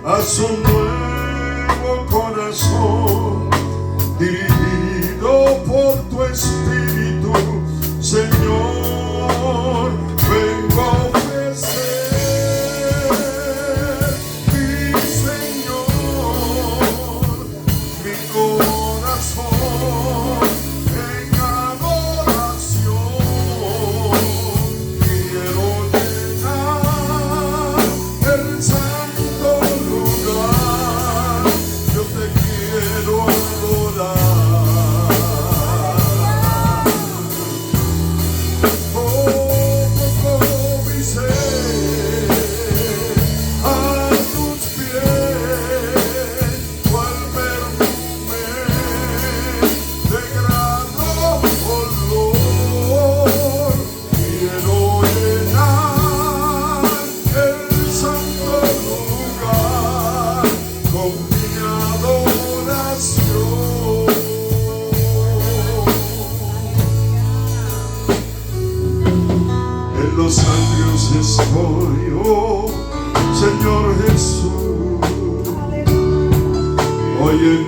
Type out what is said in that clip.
haz un nuevo corazón, dirigido por tu Espíritu, Señor. Vengo a ofrecer, mi Señor, mi corazón en adoración. Quiero llenar el santo lugar, yo te quiero adorar. Pongo mi ser a tus pies, cual perfume de grato olor. Quiero llenar el santo lugar con mi adoración. En los atrios estoy, oh Señor Jesús, hoy en